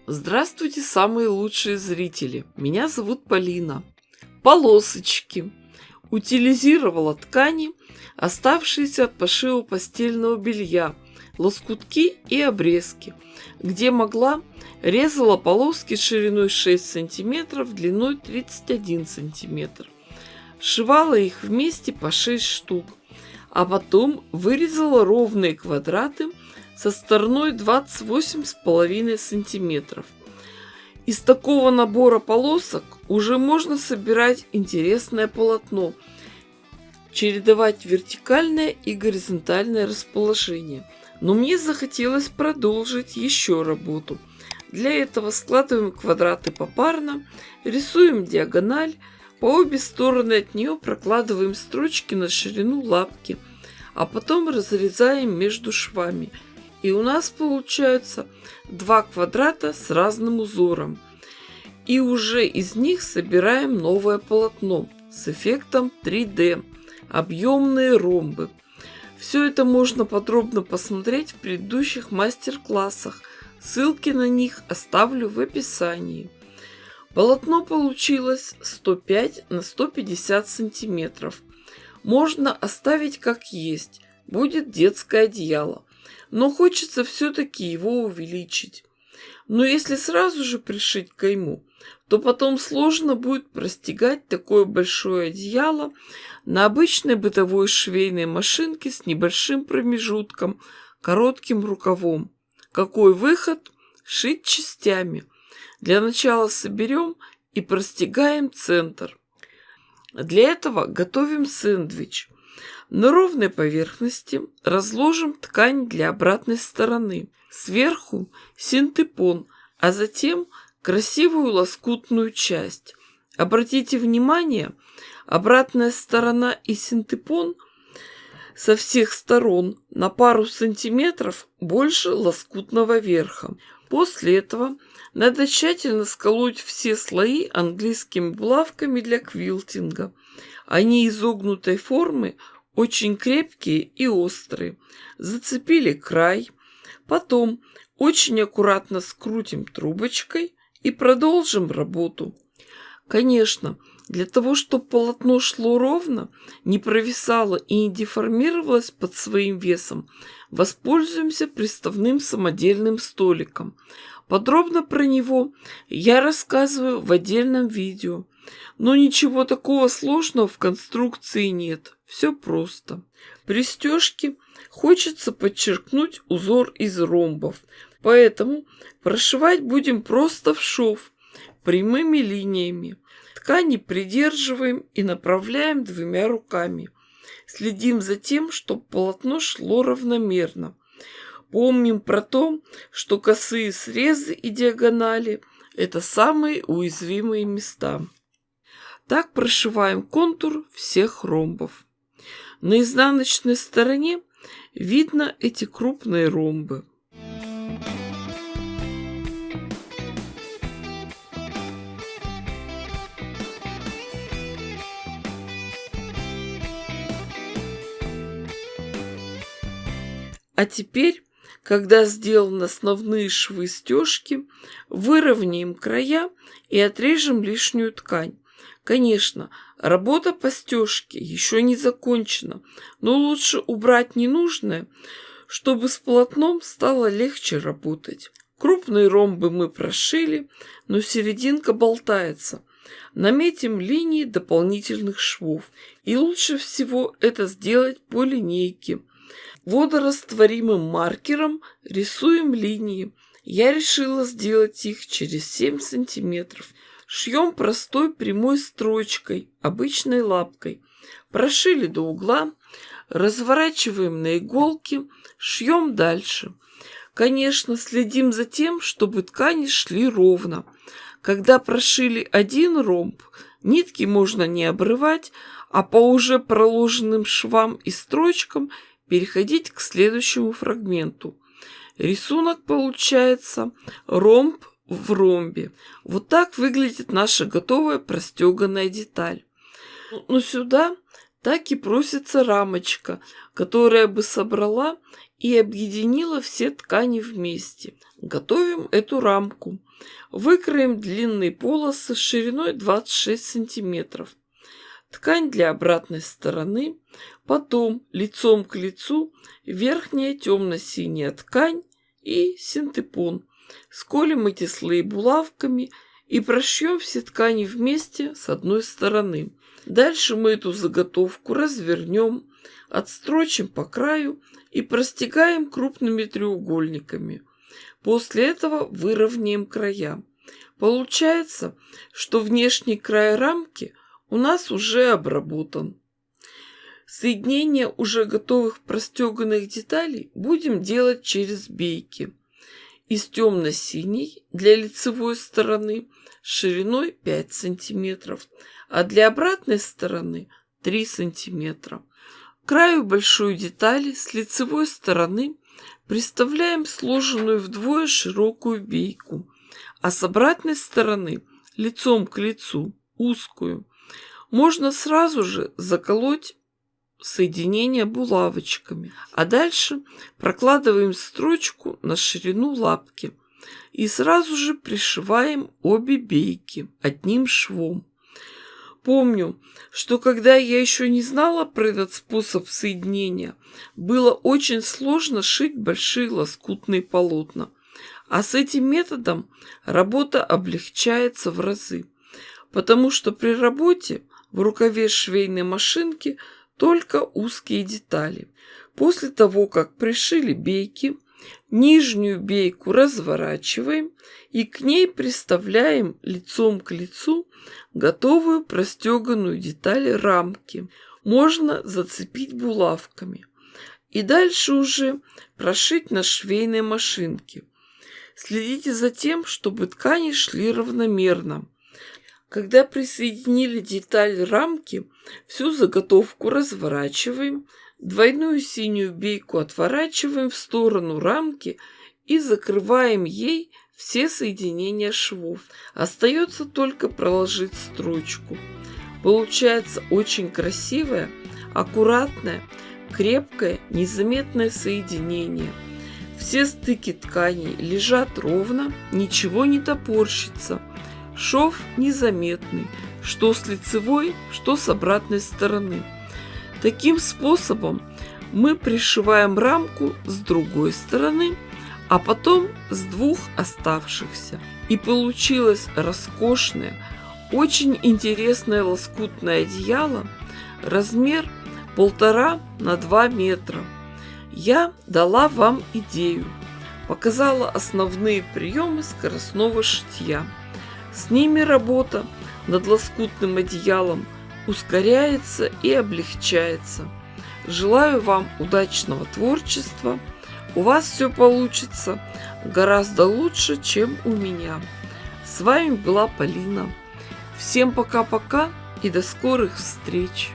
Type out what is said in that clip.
Здравствуйте, самые лучшие зрители! Меня зовут Полина. Полосочки. Утилизировала ткани, оставшиеся от пошива постельного белья, лоскутки и обрезки. Где могла, резала полоски шириной 6 см, длиной 31 см. Сшивала их вместе по 6 штук, а потом вырезала ровные квадраты со стороной 28,5 см. Из такого набора полосок уже можно собирать интересное полотно, чередовать вертикальное и горизонтальное расположение. Но мне захотелось продолжить еще работу. Для этого складываем квадраты попарно, рисуем диагональ, по обе стороны от нее прокладываем строчки на ширину лапки, а потом разрезаем между швами. И у нас получаются два квадрата с разным узором. И уже из них собираем новое полотно с эффектом 3D, объемные ромбы. Все это можно подробно посмотреть в предыдущих мастер-классах. Ссылки на них оставлю в описании. Полотно получилось 105 на 150 сантиметров. Можно оставить как есть, будет детское одеяло. Но хочется все-таки его увеличить. Но если сразу же пришить кайму, то потом сложно будет простегать такое большое одеяло на обычной бытовой швейной машинке с небольшим промежутком, коротким рукавом. Какой выход? Шить частями. Для начала соберем и простегаем центр. Для этого готовим сэндвич. На ровной поверхности разложим ткань для обратной стороны. Сверху синтепон, а затем красивую лоскутную часть. Обратите внимание, обратная сторона и синтепон со всех сторон на пару сантиметров больше лоскутного верха. После этого надо тщательно сколоть все слои английскими булавками для квилтинга. Они изогнутой формы, очень крепкие и острые. Зацепили край. Потом очень аккуратно скрутим трубочкой и продолжим работу. Конечно, для того, чтобы полотно шло ровно, не провисало и не деформировалось под своим весом, воспользуемся приставным самодельным столиком. Подробно про него я рассказываю в отдельном видео. Но ничего такого сложного в конструкции нет. Все просто. При стежке хочется подчеркнуть узор из ромбов. Поэтому прошивать будем просто в шов, прямыми линиями. Ткани придерживаем и направляем двумя руками. Следим за тем, чтобы полотно шло равномерно. Помним про то, что косые срезы и диагонали – это самые уязвимые места. Так прошиваем контур всех ромбов. На изнаночной стороне видно эти крупные ромбы. А теперь, когда сделаны основные швы стежки, выровняем края и отрежем лишнюю ткань. Конечно, работа по стежке еще не закончена, но лучше убрать ненужное, чтобы с полотном стало легче работать. Крупные ромбы мы прошили, но серединка болтается. Наметим линии дополнительных швов, и лучше всего это сделать по линейке. Водорастворимым маркером рисуем линии. Я решила сделать их через 7 сантиметров. Шьем простой прямой строчкой, обычной лапкой. Прошили до угла, разворачиваем на иголке, шьем дальше. Конечно, следим за тем, чтобы ткани шли ровно. Когда прошили один ромб, нитки можно не обрывать, а по уже проложенным швам и строчкам переходить к следующему фрагменту. Рисунок получается ромб в ромбе. Вот так выглядит наша готовая простеганная деталь. Но сюда так и просится рамочка, которая бы собрала и объединила все ткани вместе. Готовим эту рамку. Выкроем длинные полосы шириной 26 сантиметров. Ткань для обратной стороны, потом лицом к лицу верхняя темно-синяя ткань и синтепон. Сколем эти слои булавками и прошьем все ткани вместе с одной стороны. Дальше мы эту заготовку развернем, отстрочим по краю и простегаем крупными треугольниками. После этого выровняем края. Получается, что внешний край рамки у нас уже обработан. Соединение уже готовых простеганных деталей будем делать через бейки. Из темно-синей для лицевой стороны шириной 5 сантиметров, а для обратной стороны 3 сантиметра. К краю большой детали с лицевой стороны приставляем сложенную вдвое широкую бейку, а с обратной стороны лицом к лицу узкую. Можно сразу же заколоть соединение булавочками, а дальше прокладываем строчку на ширину лапки и сразу же пришиваем обе бейки одним швом. Помню, что когда я еще не знала про этот способ соединения, было очень сложно шить большие лоскутные полотна, а с этим методом работа облегчается в разы, потому что при работе в рукаве швейной машинки только узкие детали. После того, как пришили бейки, нижнюю бейку разворачиваем и к ней приставляем лицом к лицу готовую простеганную деталь рамки. Можно зацепить булавками. И дальше уже прошить на швейной машинке. Следите за тем, чтобы ткани шли равномерно. Когда присоединили деталь рамки, всю заготовку разворачиваем, двойную синюю бейку отворачиваем в сторону рамки и закрываем ей все соединения швов. Остается только проложить строчку. Получается очень красивое, аккуратное, крепкое, незаметное соединение. Все стыки тканей лежат ровно, ничего не топорщится. Шов незаметный, что с лицевой, что с обратной стороны. Таким способом мы пришиваем рамку с другой стороны, а потом с двух оставшихся. И получилось роскошное, очень интересное лоскутное одеяло, размер 1,5 на 2 метра. Я дала вам идею, показала основные приемы скоростного шитья. С ними работа над лоскутным одеялом ускоряется и облегчается. Желаю вам удачного творчества. У вас все получится гораздо лучше, чем у меня. С вами была Полина. Всем пока-пока и до скорых встреч!